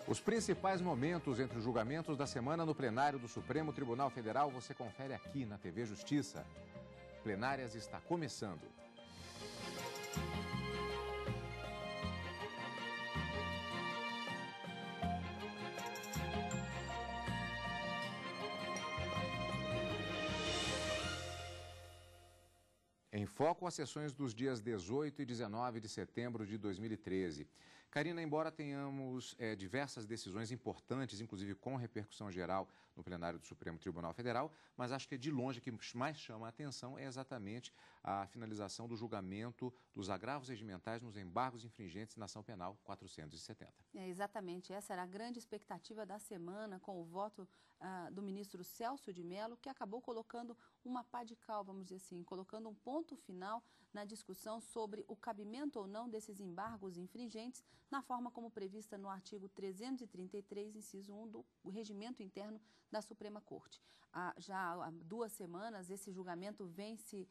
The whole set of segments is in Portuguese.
Os principais momentos entre os julgamentos da semana no plenário do Supremo Tribunal Federal você confere aqui na TV Justiça. Plenárias está começando. Em foco, as sessões dos dias 18 e 19 de setembro de 2013. Karina, embora tenhamos diversas decisões importantes, inclusive com repercussão geral no plenário do Supremo Tribunal Federal, mas acho que de longe o que mais chama a atenção é exatamente a finalização do julgamento dos agravos regimentais nos embargos infringentes na ação penal 470. Exatamente, essa era a grande expectativa da semana com o voto do ministro Celso de Mello, que acabou colocando uma pá de cal, vamos dizer assim, colocando um ponto final na discussão sobre o cabimento ou não desses embargos infringentes na forma como prevista no artigo 333, inciso 1 do Regimento Interno da Suprema Corte. Já há 2 semanas, esse julgamento vem se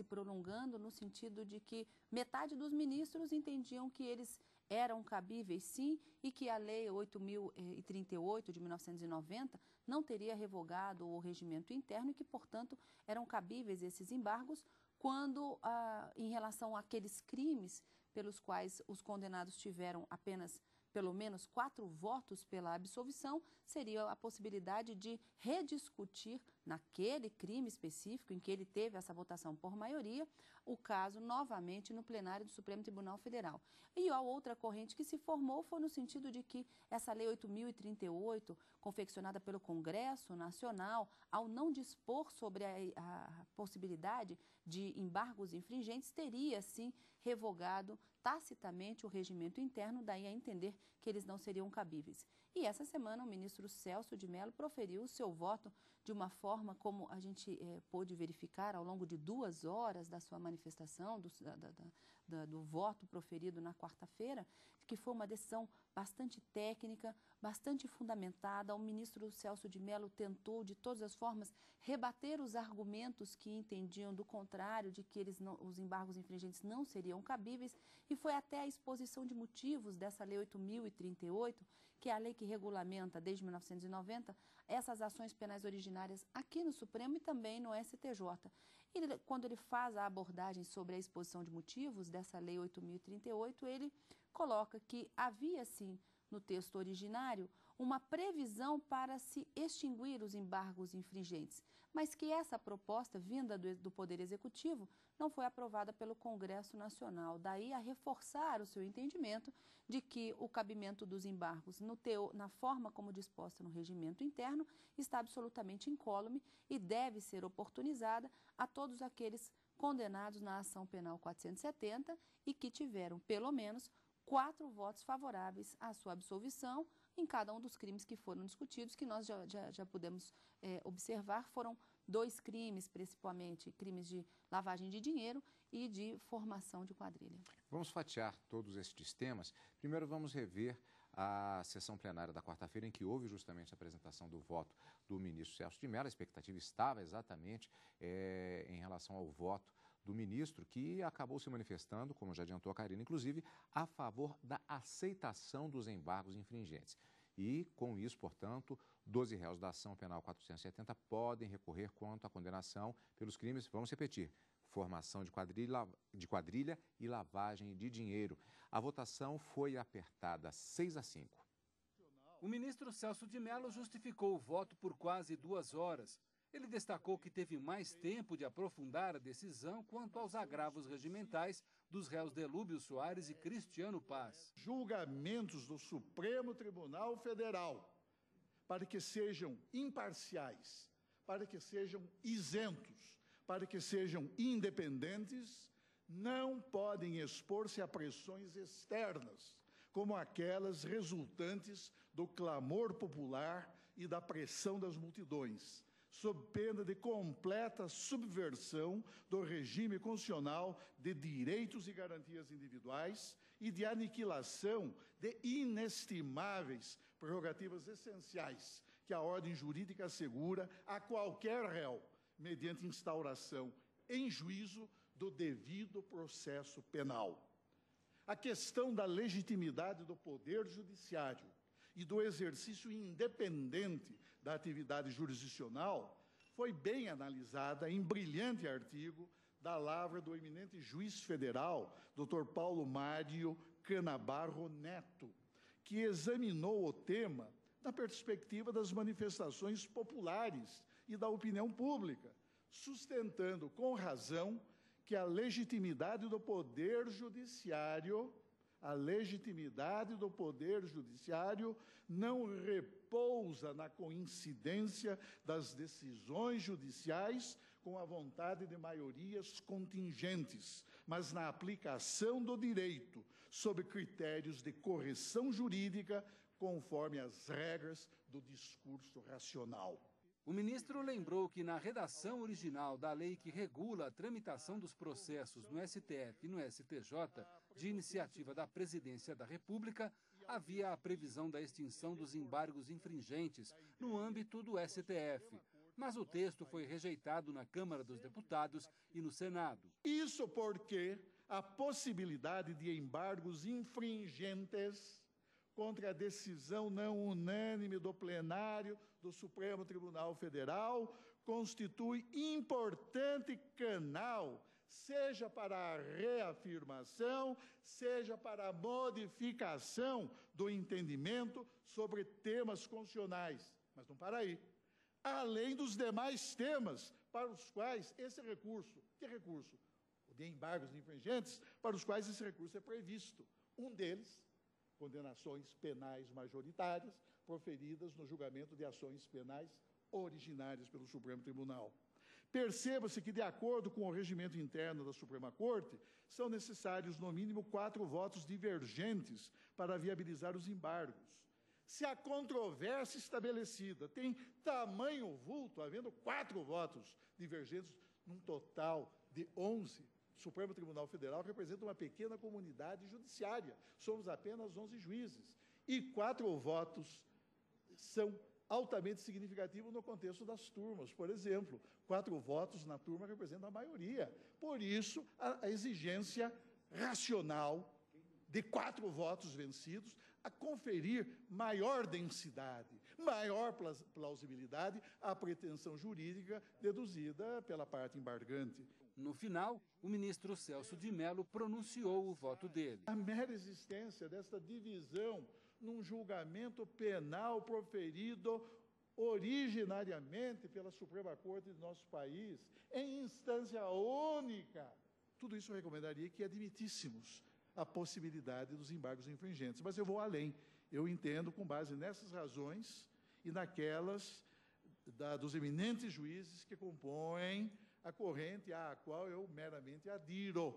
prolongando no sentido de que metade dos ministros entendiam que eles eram cabíveis, sim, e que a Lei 8.038 de 1990 não teria revogado o regimento interno e que, portanto, eram cabíveis esses embargos quando, em relação àqueles crimes pelos quais os condenados tiveram apenas pelo menos 4 votos pela absolvição, seria a possibilidade de rediscutir naquele crime específico em que ele teve essa votação por maioria, o caso novamente no plenário do Supremo Tribunal Federal. E a outra corrente que se formou foi no sentido de que essa Lei 8.038, confeccionada pelo Congresso Nacional, ao não dispor sobre a possibilidade de embargos infringentes, teria, sim, revogado tacitamente o regimento interno, daí a entender que eles não seriam cabíveis. E essa semana o ministro Celso de Mello proferiu o seu voto de uma forma como a gente pôde verificar ao longo de 2 horas da sua manifestação, do voto proferido na quarta-feira, que foi uma decisão bastante técnica, bastante fundamentada. O ministro Celso de Mello tentou, de todas as formas, rebater os argumentos que entendiam do contrário, de que os embargos infringentes não seriam cabíveis, e foi até a exposição de motivos dessa Lei 8.038, que é a lei que regulamenta, desde 1990, essas ações penais originárias aqui no Supremo e também no STJ. E quando ele faz a abordagem sobre a exposição de motivos dessa Lei 8.038, ele coloca que havia, sim, no texto originário, uma previsão para se extinguir os embargos infringentes, mas que essa proposta, vinda do Poder Executivo, não foi aprovada pelo Congresso Nacional. Daí a reforçar o seu entendimento de que o cabimento dos embargos, na forma como disposta no regimento interno, está absolutamente incólume e deve ser oportunizada a todos aqueles condenados na ação penal 470 e que tiveram, pelo menos, 4 votos favoráveis à sua absolvição em cada um dos crimes que foram discutidos, que nós já pudemos observar. Foram 2 crimes, principalmente, crimes de lavagem de dinheiro e de formação de quadrilha. Vamos fatiar todos estes temas. Primeiro vamos rever a sessão plenária da quarta-feira, em que houve justamente a apresentação do voto do ministro Celso de Mello. A expectativa estava exatamente em relação ao voto do ministro, que acabou se manifestando, como já adiantou a Karina, inclusive, a favor da aceitação dos embargos infringentes. E, com isso, portanto, 12 réus da ação penal 470 podem recorrer quanto à condenação pelos crimes, vamos repetir, formação de quadrilha e lavagem de dinheiro. A votação foi apertada 6-5. O ministro Celso de Mello justificou o voto por quase 2 horas. Ele destacou que teve mais tempo de aprofundar a decisão quanto aos agravos regimentais dos réus Delúbio Soares e Cristiano Paz. Julgamentos do Supremo Tribunal Federal, para que sejam imparciais, para que sejam isentos, para que sejam independentes, não podem expor-se a pressões externas, como aquelas resultantes do clamor popular e da pressão das multidões, sob pena de completa subversão do regime constitucional de direitos e garantias individuais e de aniquilação de inestimáveis prerrogativas essenciais que a ordem jurídica assegura a qualquer réu, mediante instauração em juízo do devido processo penal. A questão da legitimidade do Poder Judiciário e do exercício independente da atividade jurisdicional foi bem analisada em brilhante artigo da lavra do eminente juiz federal, Dr. Paulo Mário Canabarro Neto, que examinou o tema na perspectiva das manifestações populares e da opinião pública, sustentando com razão que a legitimidade do Poder Judiciário não repousa na coincidência das decisões judiciais com a vontade de maiorias contingentes, mas na aplicação do direito sob critérios de correção jurídica conforme as regras do discurso racional. O ministro lembrou que na redação original da lei que regula a tramitação dos processos no STF e no STJ, de iniciativa da Presidência da República, havia a previsão da extinção dos embargos infringentes no âmbito do STF. Mas o texto foi rejeitado na Câmara dos Deputados e no Senado. Isso porque a possibilidade de embargos infringentes contra a decisão não unânime do plenário do Supremo Tribunal Federal constitui importante canal, seja para a reafirmação, seja para a modificação do entendimento sobre temas constitucionais. Mas não para aí. Além dos demais temas para os quais esse recurso, que recurso? O de embargos infringentes, para os quais esse recurso é previsto. Um deles, condenações penais majoritárias proferidas no julgamento de ações penais originárias pelo Supremo Tribunal. Perceba-se que, de acordo com o regimento interno da Suprema Corte, são necessários, no mínimo, 4 votos divergentes para viabilizar os embargos. Se a controvérsia estabelecida tem tamanho vulto, havendo 4 votos divergentes, num total de 11, o Supremo Tribunal Federal representa uma pequena comunidade judiciária. Somos apenas 11 juízes. E 4 votos são altamente significativos no contexto das turmas. Por exemplo, 4 votos na turma representam a maioria. Por isso, a exigência racional de 4 votos vencidos a conferir maior densidade, maior plausibilidade à pretensão jurídica deduzida pela parte embargante. No final, o ministro Celso de Mello pronunciou o voto dele. A mera existência desta divisão num julgamento penal proferido originariamente pela Suprema Corte do nosso país, em instância única, tudo isso recomendaria que admitíssemos a possibilidade dos embargos infringentes. Mas eu vou além. Eu entendo, com base nessas razões e naquelas dos eminentes juízes que compõem a corrente à qual eu meramente adiro,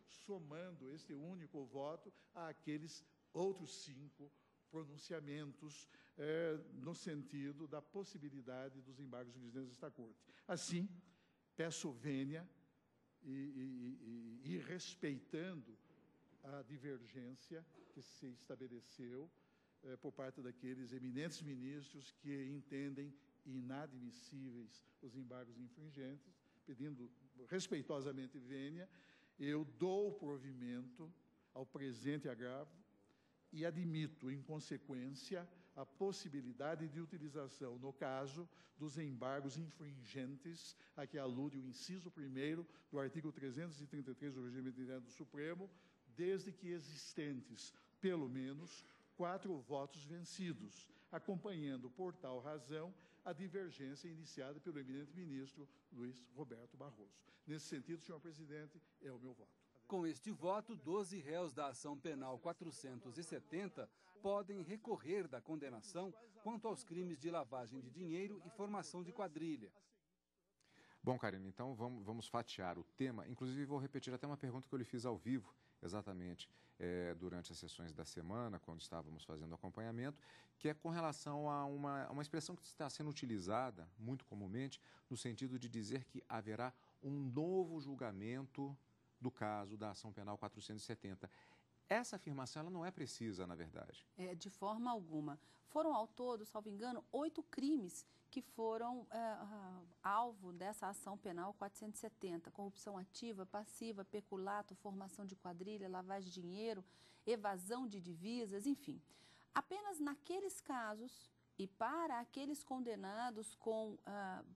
somando este único voto àqueles outros 5 pronunciamentos no sentido da possibilidade dos embargos infringentes desta Corte. Assim, peço vênia e respeitando a divergência que se estabeleceu por parte daqueles eminentes ministros que entendem inadmissíveis os embargos infringentes, pedindo respeitosamente vênia, eu dou provimento ao presente agravo e admito, em consequência, a possibilidade de utilização, no caso, dos embargos infringentes, a que alude o inciso 1º do artigo 333 do Regimento Interno do Supremo, desde que existentes, pelo menos, 4 votos vencidos, acompanhando, por tal razão, a divergência iniciada pelo eminente ministro Luiz Roberto Barroso. Nesse sentido, senhor presidente, é o meu voto. Com este voto, 12 réus da ação penal 470 podem recorrer da condenação quanto aos crimes de lavagem de dinheiro e formação de quadrilha. Bom, Karine, então vamos fatiar o tema. Inclusive, vou repetir até uma pergunta que eu lhe fiz ao vivo, exatamente durante as sessões da semana, quando estávamos fazendo acompanhamento, que é com relação a uma expressão que está sendo utilizada muito comumente, no sentido de dizer que haverá um novo julgamento do caso da ação penal 470. Essa afirmação ela não é precisa, na verdade. De forma alguma. Foram, ao todo, salvo engano, 8 crimes que foram alvo dessa ação penal 470. Corrupção ativa, passiva, peculato, formação de quadrilha, lavagem de dinheiro, evasão de divisas, enfim. Apenas naqueles casos e para aqueles condenados com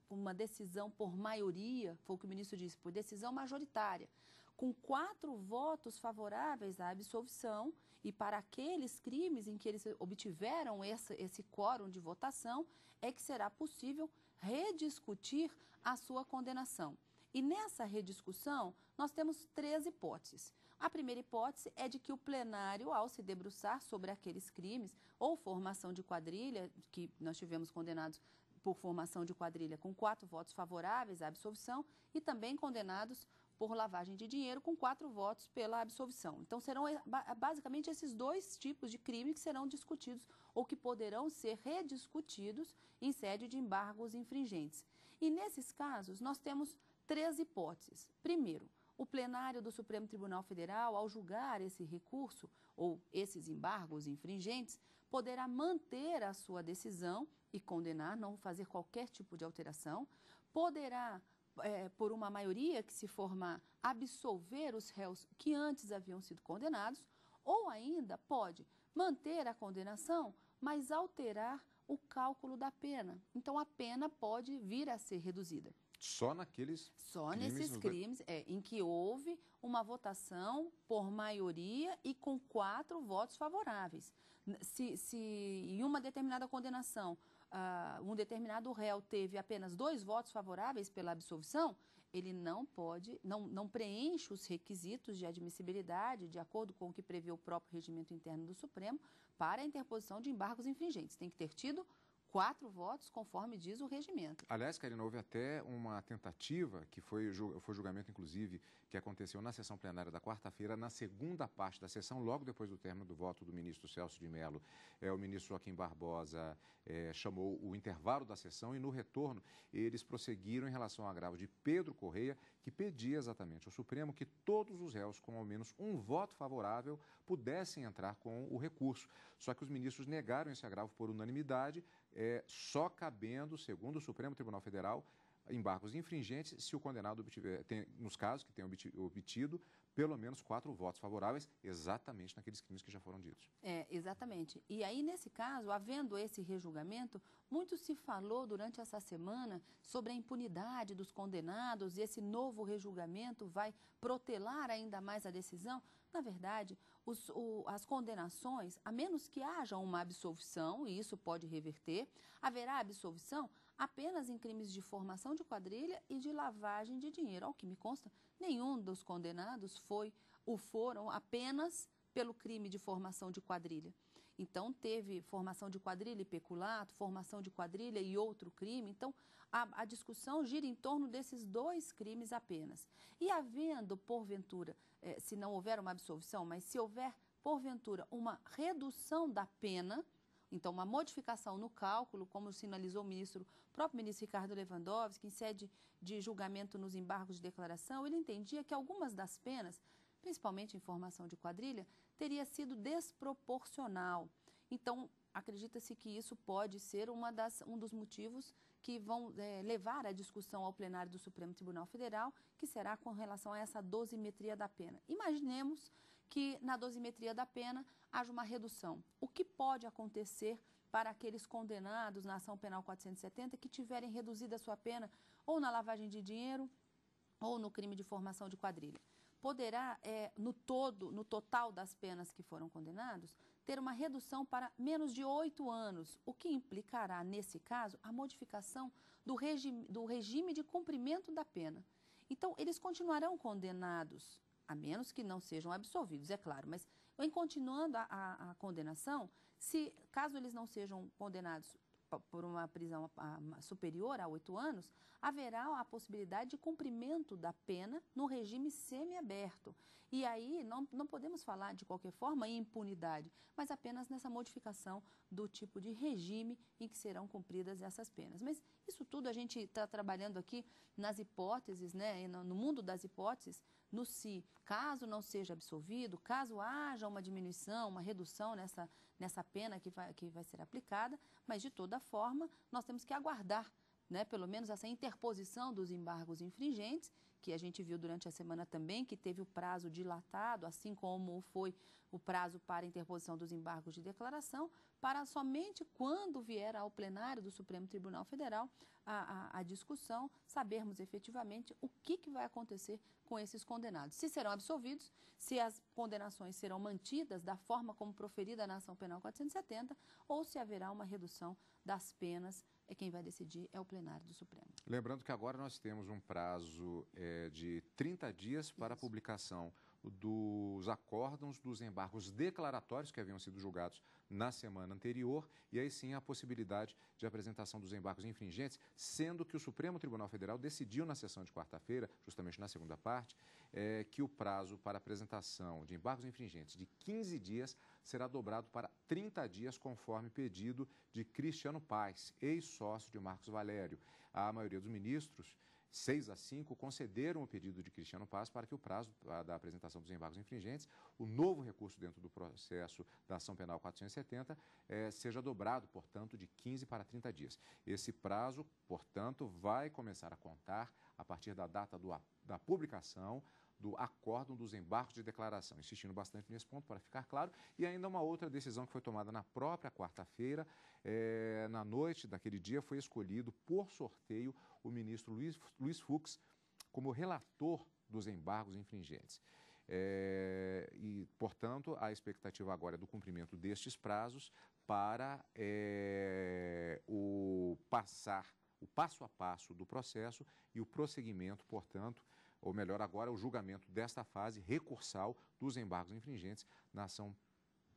uma decisão por maioria, foi o que o ministro disse, por decisão majoritária, com 4 votos favoráveis à absolvição, e para aqueles crimes em que eles obtiveram esse quórum de votação, é que será possível rediscutir a sua condenação. E nessa rediscussão, nós temos 3 hipóteses. A primeira hipótese é de que o plenário, ao se debruçar sobre aqueles crimes, ou formação de quadrilha, que nós tivemos condenados por formação de quadrilha com 4 votos favoráveis à absolvição, e também condenados por lavagem de dinheiro com 4 votos pela absolvição. Então, serão basicamente esses 2 tipos de crime que serão discutidos ou que poderão ser rediscutidos em sede de embargos infringentes. E nesses casos, nós temos 3 hipóteses. Primeiro, o plenário do Supremo Tribunal Federal, ao julgar esse recurso ou esses embargos infringentes, poderá manter a sua decisão e condenar, não fazer qualquer tipo de alteração, poderá, por uma maioria que se formar, absolver os réus que antes haviam sido condenados, ou ainda pode manter a condenação, mas alterar o cálculo da pena. Então, a pena pode vir a ser reduzida. Só nesses crimes em que houve uma votação por maioria e com 4 votos favoráveis. Se em uma determinada condenação, um determinado réu teve apenas 2 votos favoráveis pela absolvição, ele não preenche os requisitos de admissibilidade, de acordo com o que prevê o próprio regimento interno do Supremo, para a interposição de embargos infringentes. Tem que ter tido 4 votos, conforme diz o regimento. Aliás, Karina, houve até uma tentativa, que foi julgamento, inclusive, que aconteceu na sessão plenária da quarta-feira, na segunda parte da sessão, logo depois do término do voto do ministro Celso de Mello. O ministro Joaquim Barbosa chamou o intervalo da sessão e, no retorno, eles prosseguiram em relação ao agravo de Pedro Correia, que pedia exatamente ao Supremo que todos os réus com ao menos um voto favorável pudessem entrar com o recurso. Só que os ministros negaram esse agravo por unanimidade, só cabendo, segundo o Supremo Tribunal Federal, embargos infringentes se o condenado nos casos que tenha obtido pelo menos 4 votos favoráveis, exatamente naqueles crimes que já foram ditos. Exatamente. E aí, nesse caso, havendo esse rejulgamento, muito se falou durante essa semana sobre a impunidade dos condenados, e esse novo rejulgamento vai protelar ainda mais a decisão. Na verdade, as condenações, a menos que haja uma absolvição, e isso pode reverter, haverá absolvição apenas em crimes de formação de quadrilha e de lavagem de dinheiro. Ao que me consta, nenhum dos condenados foram apenas pelo crime de formação de quadrilha. Então, teve formação de quadrilha e peculato, formação de quadrilha e outro crime. Então, a discussão gira em torno desses 2 crimes apenas. E havendo, porventura, se não houver uma absolvição, mas se houver, porventura, uma redução da pena, então, uma modificação no cálculo, como sinalizou o próprio ministro Ricardo Lewandowski, em sede de julgamento nos embargos de declaração, ele entendia que algumas das penas, principalmente em formação de quadrilha, teria sido desproporcional. Então, acredita-se que isso pode ser um dos motivos que vão levar a discussão ao plenário do Supremo Tribunal Federal, que será com relação a essa dosimetria da pena. Imaginemos que na dosimetria da pena haja uma redução. O que pode acontecer para aqueles condenados na ação penal 470 que tiverem reduzida a sua pena ou na lavagem de dinheiro ou no crime de formação de quadrilha? Poderá, no total das penas que foram condenados, ter uma redução para menos de 8 anos, o que implicará, nesse caso, a modificação do regime de cumprimento da pena. Então, eles continuarão condenados, a menos que não sejam absolvidos, é claro, mas em continuando a condenação, caso eles não sejam condenados por uma prisão superior a 8 anos, haverá a possibilidade de cumprimento da pena no regime semiaberto. E aí não podemos falar de qualquer forma em impunidade, mas apenas nessa modificação do tipo de regime em que serão cumpridas essas penas. Mas isso tudo a gente está trabalhando aqui nas hipóteses, né, no mundo das hipóteses, no se, caso não seja absolvido, caso haja uma diminuição, uma redução nessa pena que vai ser aplicada, mas de toda forma nós temos que aguardar, né, pelo menos essa interposição dos embargos infringentes, que a gente viu durante a semana também, que teve o prazo dilatado, assim como foi o prazo para interposição dos embargos de declaração, para somente quando vier ao plenário do Supremo Tribunal Federal a discussão, sabermos efetivamente o que vai acontecer com esses condenados. Se serão absolvidos, se as condenações serão mantidas da forma como proferida na ação penal 470, ou se haverá uma redução das penas. Quem vai decidir é o plenário do Supremo. Lembrando que agora nós temos um prazo de 30 dias para a publicação dos acórdãos dos embargos declaratórios que haviam sido julgados na semana anterior, e aí sim a possibilidade de apresentação dos embargos infringentes, sendo que o Supremo Tribunal Federal decidiu na sessão de quarta-feira, justamente na segunda parte, que o prazo para apresentação de embargos infringentes de 15 dias será dobrado para 30 dias, conforme pedido de Cristiano Paes, ex-sócio de Marcos Valério. A maioria dos ministros, 6-5, concederam o pedido de Cristiano Paes para que o prazo da apresentação dos embargos infringentes, o novo recurso dentro do processo da ação penal 470, seja dobrado, portanto, de 15 para 30 dias. Esse prazo, portanto, vai começar a contar a partir da data da publicação do acórdão dos embargos de declaração, insistindo bastante nesse ponto para ficar claro. E ainda uma outra decisão que foi tomada na própria quarta-feira, na noite daquele dia foi escolhido por sorteio o ministro Luiz Fux como relator dos embargos infringentes. E, portanto, a expectativa agora é do cumprimento destes prazos para o passo a passo do processo e o prosseguimento, portanto, ou melhor, agora o julgamento desta fase recursal dos embargos infringentes na ação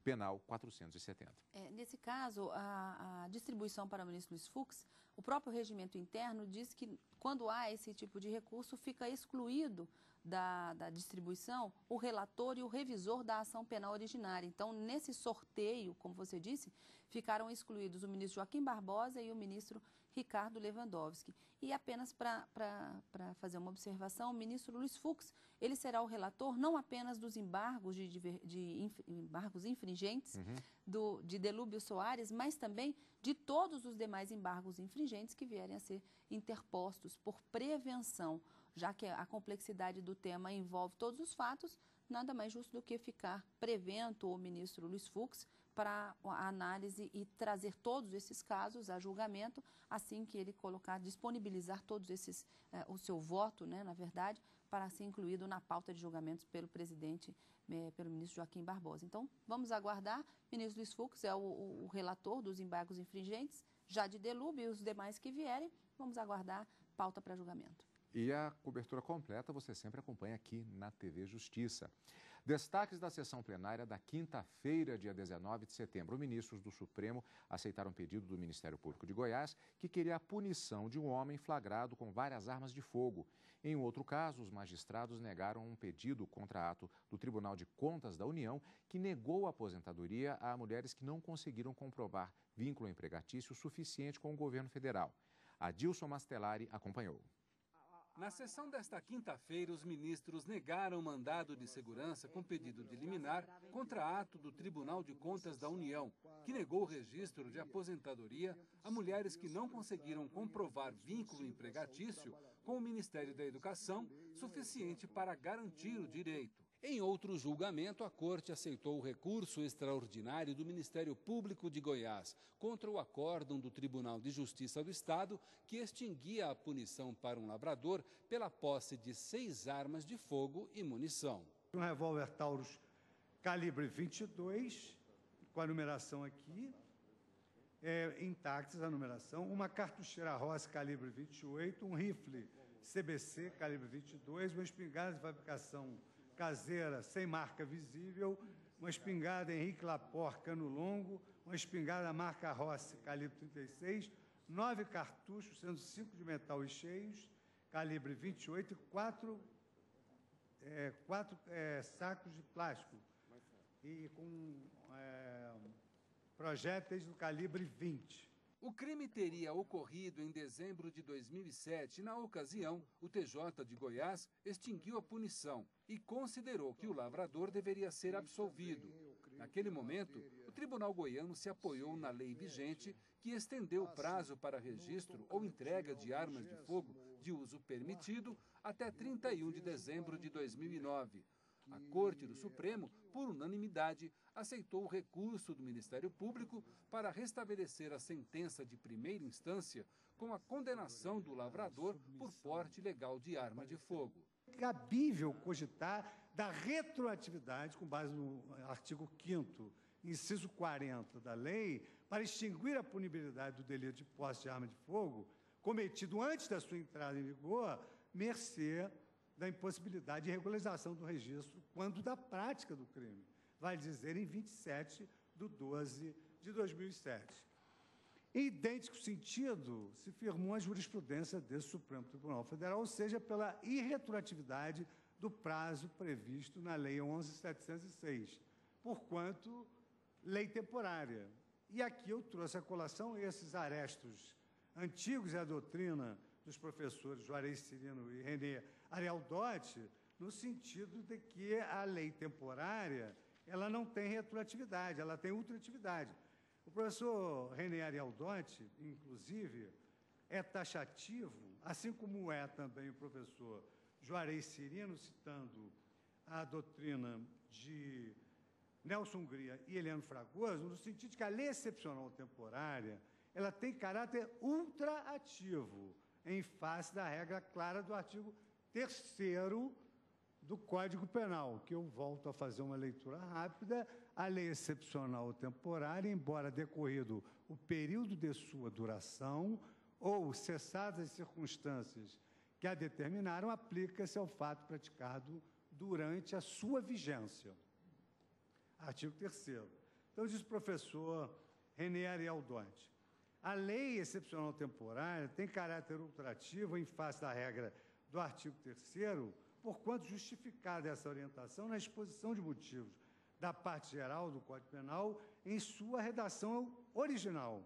penal 470. Nesse caso, a distribuição para o ministro Luiz Fux, o próprio regimento interno diz que quando há esse tipo de recurso, fica excluído da distribuição o relator e o revisor da ação penal originária. Então, nesse sorteio, como você disse, ficaram excluídos o ministro Joaquim Barbosa e o ministro Ricardo Lewandowski. E apenas para fazer uma observação, o ministro Luiz Fux, ele será o relator não apenas dos embargos embargos infringentes de Delúbio Soares, mas também de todos os demais embargos infringentes que vierem a ser interpostos por prevenção. Já que a complexidade do tema envolve todos os fatos, nada mais justo do que ficar prevento o ministro Luiz Fux para a análise e trazer todos esses casos a julgamento, assim que ele disponibilizar todos esses, o seu voto, né, na verdade, para ser incluído na pauta de julgamentos pelo presidente, pelo ministro Joaquim Barbosa. Então, vamos aguardar. O ministro Luiz Fux é o relator dos embargos infringentes, já de Delúbio e os demais que vierem, vamos aguardar pauta para julgamento. E a cobertura completa você sempre acompanha aqui na TV Justiça. Destaques da sessão plenária da quinta-feira, dia 19 de setembro. Ministros do Supremo aceitaram um pedido do Ministério Público de Goiás, que queria a punição de um homem flagrado com várias armas de fogo. Em outro caso, os magistrados negaram um pedido contra ato do Tribunal de Contas da União, que negou a aposentadoria a mulheres que não conseguiram comprovar vínculo empregatício suficiente com o governo federal. Adilson Mastelari acompanhou. Na sessão desta quinta-feira, os ministros negaram mandado de segurança com pedido de liminar contra ato do Tribunal de Contas da União, que negou o registro de aposentadoria a mulheres que não conseguiram comprovar vínculo empregatício com o Ministério da Educação suficiente para garantir o direito. Em outro julgamento, a Corte aceitou o recurso extraordinário do Ministério Público de Goiás contra o acórdão do Tribunal de Justiça do Estado, que extinguia a punição para um lavrador pela posse de 6 armas de fogo e munição. Um revólver Taurus calibre 22, com a numeração aqui, intactas a numeração, uma cartucheira Ross calibre 28, um rifle CBC calibre 22, uma espingarda de fabricação caseira sem marca visível, uma espingarda Henrique Laporte cano longo, uma espingarda marca Rossi calibre 36, 9 cartuchos, sendo 5 de metal e cheios, calibre 28 e 4 sacos de plástico e com projéteis do calibre 20. O crime teria ocorrido em dezembro de 2007. Na ocasião, o TJ de Goiás extinguiu a punição e considerou que o lavrador deveria ser absolvido. Naquele momento, o Tribunal Goiano se apoiou na lei vigente, que estendeu o prazo para registro ou entrega de armas de fogo de uso permitido até 31 de dezembro de 2009. A Corte do Supremo, por unanimidade, aceitou o recurso do Ministério Público para restabelecer a sentença de primeira instância com a condenação do lavrador por porte ilegal de arma de fogo. É cabível cogitar da retroatividade, com base no artigo 5º, inciso 40 da lei, para extinguir a punibilidade do delito de posse de arma de fogo cometido antes da sua entrada em vigor, mercê da impossibilidade de regularização do registro quando da prática do crime, vale dizer, em 27/12/2007. Em idêntico sentido, se firmou a jurisprudência desse Supremo Tribunal Federal, ou seja, pela irretroatividade do prazo previsto na Lei 11.706, porquanto lei temporária. E aqui eu trouxe à colação esses arestos antigos e a doutrina dos professores Juarez Cirino e René Ariel-Dotti, no sentido de que a lei temporária ela não tem retroatividade, ela tem ultratividade. O professor René Ariel-Dotti, inclusive, é taxativo, assim como é também o professor Juarez Cirino, citando a doutrina de Nelson Hungria e Heleno Fragoso, no sentido de que a lei excepcional temporária ela tem caráter ultraativo, em face da regra clara do artigo 3º do Código Penal, que eu volto a fazer uma leitura rápida. A lei excepcional temporária, embora decorrido o período de sua duração ou cessadas as circunstâncias que a determinaram, aplica-se ao fato praticado durante a sua vigência. Artigo 3º. Então, diz o professor René Ariel-Dotti, a lei excepcional temporária tem caráter ultrativo em face da regra do artigo 3º, porquanto justificada essa orientação na exposição de motivos da parte geral do Código Penal em sua redação original,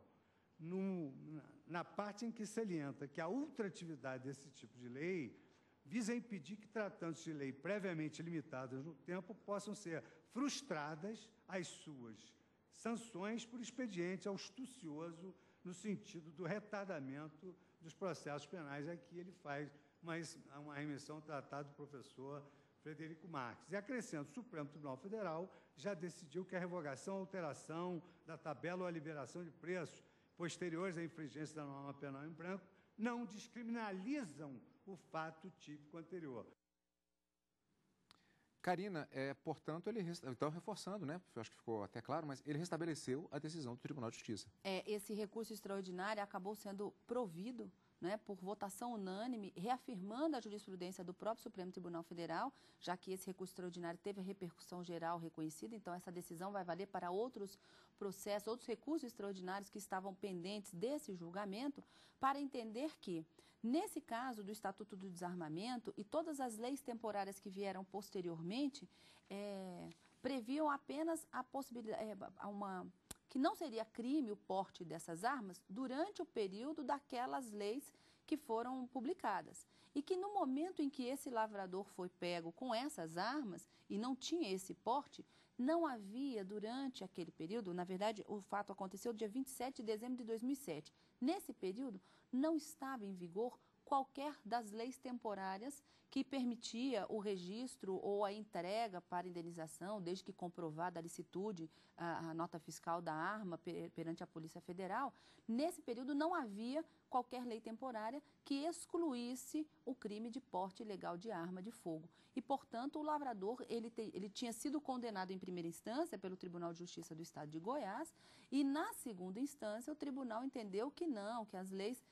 na parte em que salienta que a ultratividade desse tipo de lei visa impedir que, tratando-se de lei previamente limitadas no tempo, possam ser frustradas as suas sanções por expediente astucioso no sentido do retardamento dos processos penais. Aqui ele faz uma remissão ao tratado do professor Frederico Marques. E acrescento, o Supremo Tribunal Federal já decidiu que a revogação ou alteração da tabela ou a liberação de preços posteriores à infringência da norma penal em branco não descriminalizam o fato típico anterior. Karina, portanto, ele então reforçando, né? Eu acho que ficou até claro, mas ele restabeleceu a decisão do Tribunal de Justiça. Esse recurso extraordinário acabou sendo provido, né, por votação unânime, reafirmando a jurisprudência do próprio Supremo Tribunal Federal, já que esse recurso extraordinário teve a repercussão geral reconhecida, então essa decisão vai valer para outros processos, outros recursos extraordinários que estavam pendentes desse julgamento, para entender que, nesse caso do Estatuto do Desarmamento e todas as leis temporárias que vieram posteriormente, previam apenas a possibilidade, que não seria crime o porte dessas armas durante o período daquelas leis que foram publicadas. E que no momento em que esse lavrador foi pego com essas armas e não tinha esse porte, não havia durante aquele período, na verdade o fato aconteceu dia 27 de dezembro de 2007, nesse período não estava em vigor qualquer das leis temporárias que permitia o registro ou a entrega para indenização, desde que comprovada a licitude, a nota fiscal da arma perante a Polícia Federal. Nesse período não havia qualquer lei temporária que excluísse o crime de porte ilegal de arma de fogo. E, portanto, o lavrador ele tinha sido condenado em primeira instância pelo Tribunal de Justiça do Estado de Goiás e, na segunda instância, o tribunal entendeu que não, que as leis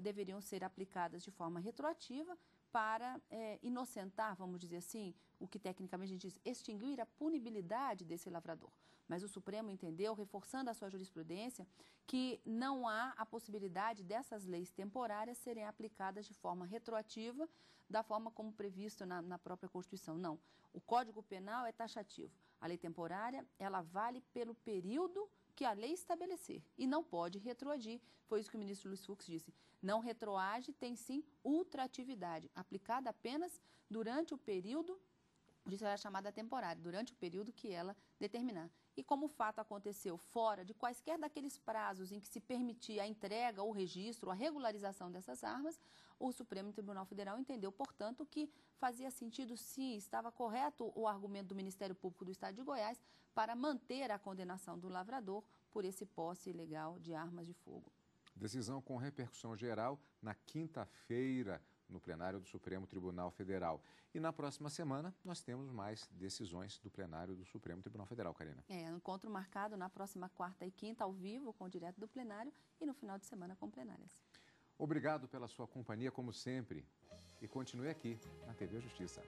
deveriam ser aplicadas de forma retroativa para inocentar, vamos dizer assim, o que tecnicamente a gente diz, extinguir a punibilidade desse lavrador. Mas o Supremo entendeu, reforçando a sua jurisprudência, que não há a possibilidade dessas leis temporárias serem aplicadas de forma retroativa, da forma como previsto na própria Constituição. Não, o Código Penal é taxativo. A lei temporária, ela vale pelo período que a lei estabelecer e não pode retroagir. Foi isso que o ministro Luiz Fux disse. Não retroage, tem sim ultratividade, aplicada apenas durante o período, por isso ela é chamada temporária, durante o período que ela determinar. E como o fato aconteceu fora de quaisquer daqueles prazos em que se permitia a entrega, o registro, a regularização dessas armas, o Supremo Tribunal Federal entendeu, portanto, que fazia sentido, sim, estava correto o argumento do Ministério Público do Estado de Goiás para manter a condenação do lavrador por esse posse ilegal de armas de fogo. Decisão com repercussão geral na quinta-feira, no plenário do Supremo Tribunal Federal. E na próxima semana nós temos mais decisões do plenário do Supremo Tribunal Federal, Karina. Encontro marcado na próxima quarta e quinta, ao vivo, com o direto do plenário, e no final de semana com plenárias. Obrigado pela sua companhia, como sempre. E continue aqui na TV Justiça.